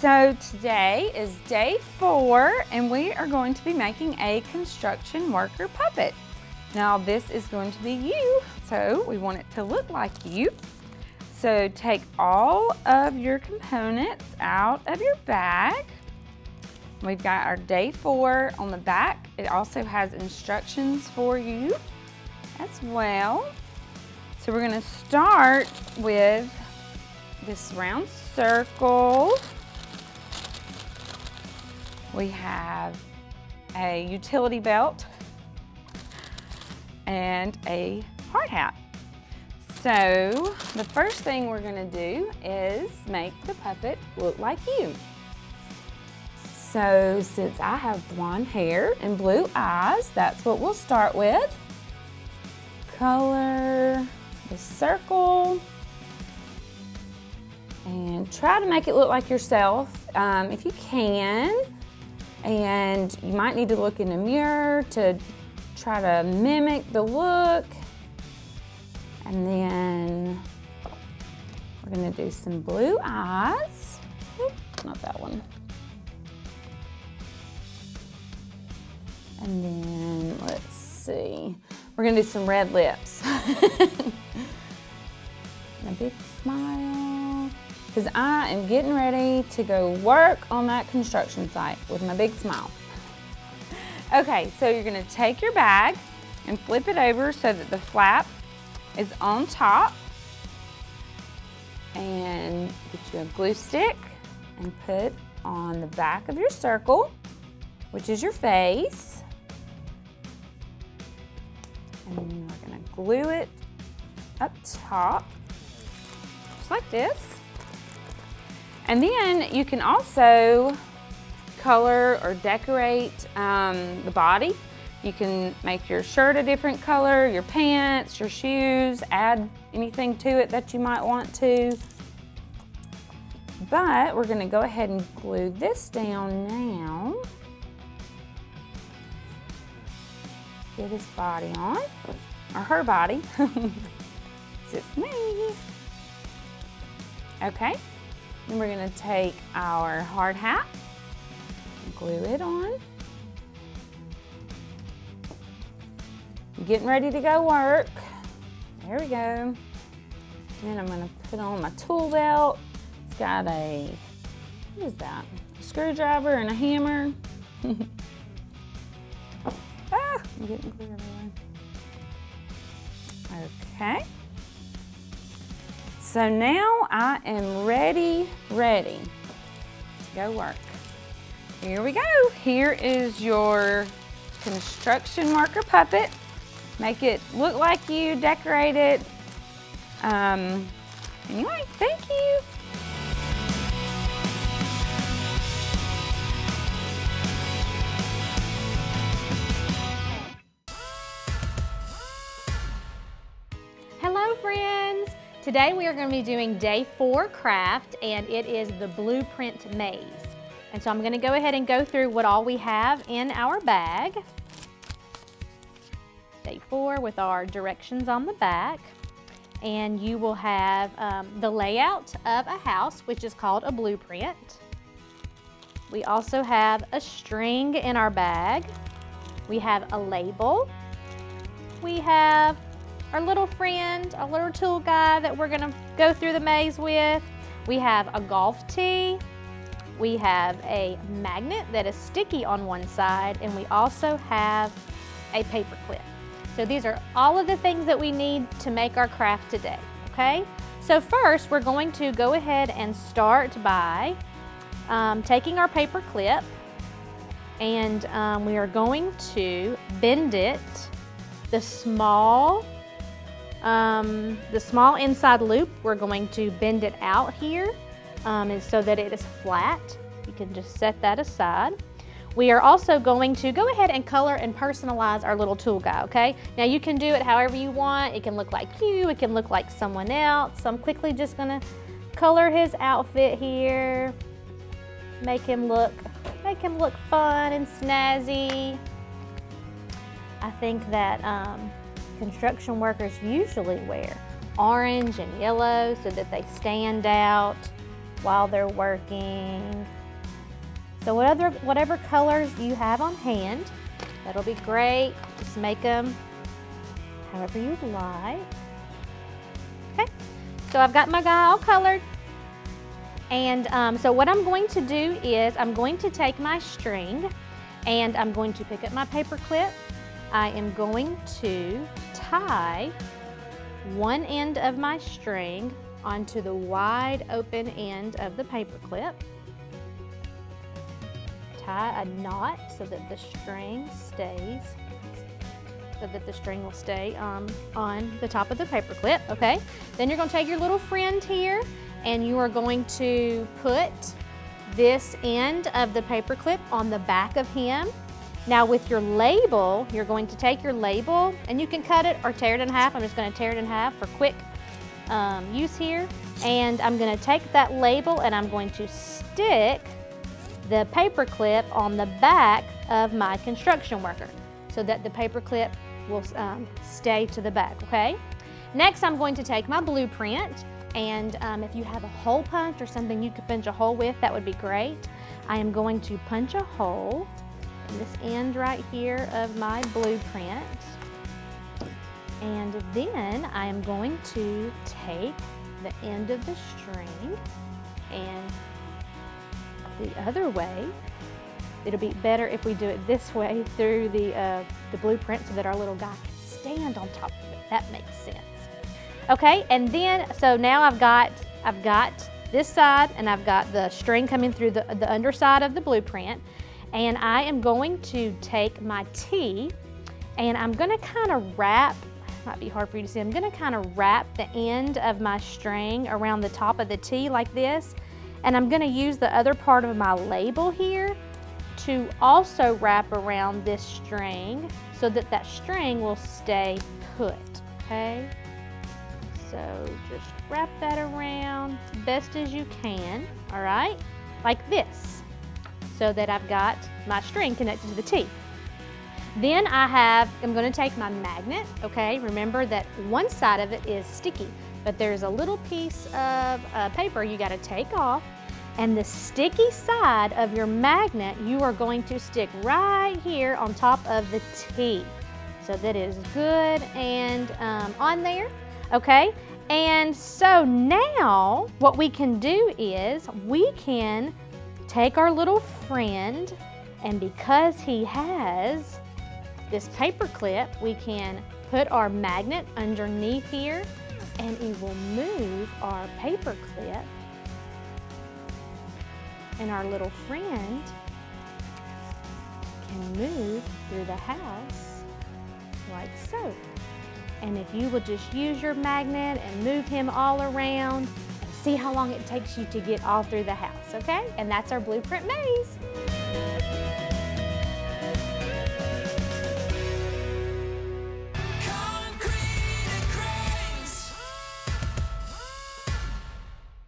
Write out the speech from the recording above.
So today is day 4 and we are going to be making a construction worker puppet. Now this is going to be you, so we want it to look like you. So take all of your components out of your bag. We've got our day 4 on the back. It also has instructions for you as well. So we're gonna start with this round circle. We have a utility belt and a hard hat. So the first thing we're gonna do is make the puppet look like you. So since I have blonde hair and blue eyes, that's what we'll start with. Color the circle and try to make it look like yourself if you can. And you might need to look in the mirror to try to mimic the look. And then we're gonna do some blue eyes. Oops, not that one. And then let's see, we're gonna do some red lips. And a big smile. Because I am getting ready to go work on that construction site with my big smile. Okay, so you're gonna take your bag and flip it over so that the flap is on top. And get you a glue stick and put on the back of your circle, which is your face. And then we're gonna glue it up top, just like this. And then you can also color or decorate the body. You can make your shirt a different color, your pants, your shoes, add anything to it that you might want to. But we're gonna go ahead and glue this down now. Get his body on, or her body. It's just me. Okay. Then we're gonna take our hard hat and glue it on. I'm getting ready to go work. There we go. And then I'm gonna put on my tool belt. It's got a, what is that? A screwdriver and a hammer. Ah, I'm getting glue everywhere. Okay. So now I am ready to go work. Here we go. Here is your construction worker puppet. Make it look like you, decorate it. Anyway, thank you. Hello friends! Today we are going to be doing day 4 craft, and it is the blueprint maze. And so I'm going to go ahead and go through what all we have in our bag. Day 4 with our directions on the back. And you will have the layout of a house, which is called a blueprint. We also have a string in our bag. We have a label. We have our little friend, a little tool guy that we're gonna go through the maze with. We have a golf tee. We have a magnet that is sticky on one side, and we also have a paper clip. So these are all of the things that we need to make our craft today, okay? So first, we're going to go ahead and start by taking our paper clip, and we are going to bend it, the small inside loop, we're going to bend it out here so that it is flat. You can just set that aside. We are also going to go ahead and color and personalize our little tool guy, okay? Now you can do it however you want. It can look like you, it can look like someone else. So I'm quickly just gonna color his outfit here, make him look fun and snazzy. I think that construction workers usually wear orange and yellow so that they stand out. while they're working. So whatever colors you have on hand, that'll be great. Just make them however you'd like. Okay, so I've got my guy all colored. And so what I'm going to do is I'm going to take my string and I'm going to pick up my paper clip. I am going to tie one end of my string onto the wide open end of the paper clip. Tie a knot so that the string stays, will stay on the top of the paper clip, okay? Then you're gonna take your little friend here and you are going to put this end of the paper clip on the back of him. Now with your label, you're going to take your label and you can cut it or tear it in half. I'm just gonna tear it in half for quick use here. And I'm gonna take that label and I'm going to stick the paper clip on the back of my construction worker so that the paper clip will stay to the back, okay? Next, I'm going to take my blueprint and if you have a hole punch or something you could punch a hole with, that would be great. I am going to punch a hole in this end right here of my blueprint. And then I am going to take the end of the string and the other way. It'll be better if we do it this way through the blueprint so that our little guy can stand on top of it. That makes sense. Okay, and then, so now I've got this side and I've got the string coming through the underside of the blueprint. And I am going to take my T and I'm gonna kind of wrap, might be hard for you to see, I'm gonna kind of wrap the end of my string around the top of the T like this. And I'm gonna use the other part of my label here to also wrap around this string so that that string will stay put, okay? So just wrap that around as best as you can, all right? Like this, so that I've got my string connected to the T. Then I'm gonna take my magnet, okay? Remember that one side of it is sticky, but there's a little piece of paper you gotta take off, and the sticky side of your magnet you are going to stick right here on top of the T so that it is good and on there, okay? And so now what we can do is we can take our little friend, and because he has this paper clip, we can put our magnet underneath here and it will move our paper clip, and our little friend can move through the house like so. And if you will just use your magnet and move him all around, see how long it takes you to get all through the house, okay? And that's our blueprint maze.